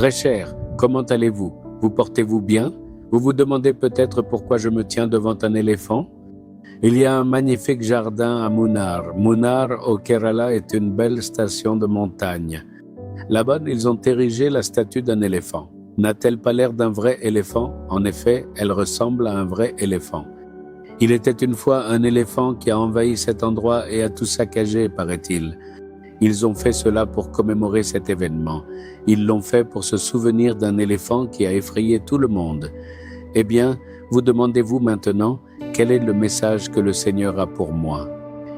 Très cher, comment allez-vous? Vous portez-vous bien? Vous vous demandez peut-être pourquoi je me tiens devant un éléphant? Il y a un magnifique jardin à Munnar. Munnar, au Kerala, est une belle station de montagne. Là-bas, ils ont érigé la statue d'un éléphant. N'a-t-elle pas l'air d'un vrai éléphant? En effet, elle ressemble à un vrai éléphant. Il était une fois un éléphant qui a envahi cet endroit et a tout saccagé, paraît-il. Ils ont fait cela pour commémorer cet événement. Ils l'ont fait pour se souvenir d'un éléphant qui a effrayé tout le monde. Eh bien, vous demandez-vous maintenant, quel est le message que le Seigneur a pour moi?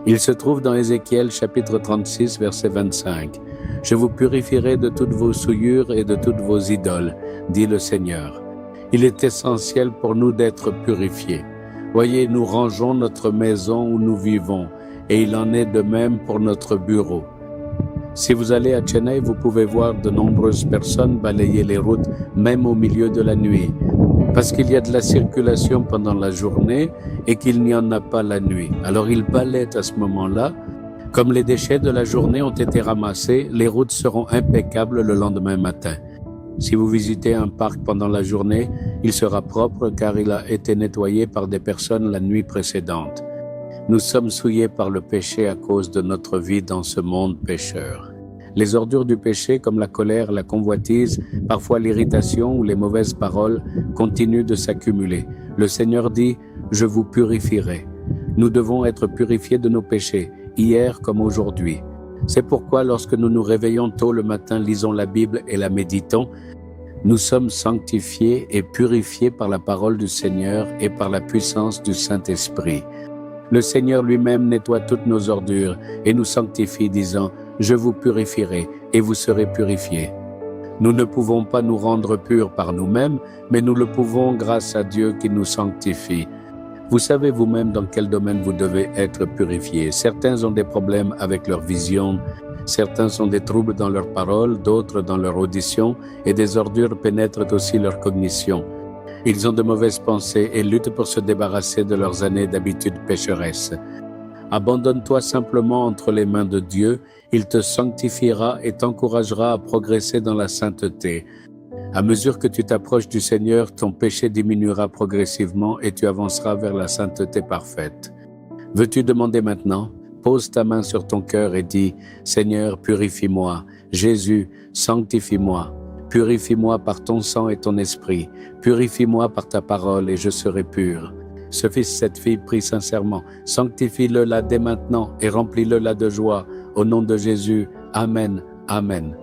Il se trouve dans Ézéchiel chapitre 36, verset 25. « Je vous purifierai de toutes vos souillures et de toutes vos idoles, dit le Seigneur. » Il est essentiel pour nous d'être purifiés. Voyez, nous rangeons notre maison où nous vivons, et il en est de même pour notre bureau. Si vous allez à Chennai, vous pouvez voir de nombreuses personnes balayer les routes, même au milieu de la nuit, parce qu'il y a de la circulation pendant la journée et qu'il n'y en a pas la nuit. Alors ils balayent à ce moment-là. Comme les déchets de la journée ont été ramassés, les routes seront impeccables le lendemain matin. Si vous visitez un parc pendant la journée, il sera propre car il a été nettoyé par des personnes la nuit précédente. Nous sommes souillés par le péché à cause de notre vie dans ce monde pécheur. Les ordures du péché comme la colère, la convoitise, parfois l'irritation ou les mauvaises paroles continuent de s'accumuler. Le Seigneur dit « Je vous purifierai ». Nous devons être purifiés de nos péchés, hier comme aujourd'hui. C'est pourquoi lorsque nous nous réveillons tôt le matin, lisons la Bible et la méditons, nous sommes sanctifiés et purifiés par la parole du Seigneur et par la puissance du Saint-Esprit. Le Seigneur lui-même nettoie toutes nos ordures et nous sanctifie, disant « Je vous purifierai et vous serez purifiés ». Nous ne pouvons pas nous rendre purs par nous-mêmes, mais nous le pouvons grâce à Dieu qui nous sanctifie. Vous savez vous-même dans quel domaine vous devez être purifiés. Certains ont des problèmes avec leur vision, certains ont des troubles dans leur parole, d'autres dans leur audition, et des ordures pénètrent aussi leur cognition. Ils ont de mauvaises pensées et luttent pour se débarrasser de leurs années d'habitude pécheresse. Abandonne-toi simplement entre les mains de Dieu, il te sanctifiera et t'encouragera à progresser dans la sainteté. À mesure que tu t'approches du Seigneur, ton péché diminuera progressivement et tu avanceras vers la sainteté parfaite. Veux-tu demander maintenant? Pose ta main sur ton cœur et dis « Seigneur, purifie-moi. Jésus, sanctifie-moi. Purifie-moi par ton sang et ton esprit. Purifie-moi par ta parole et je serai pur. » Ce fils, cette fille prie sincèrement. Sanctifie-le là dès maintenant et remplis-le là de joie. Au nom de Jésus. Amen. Amen.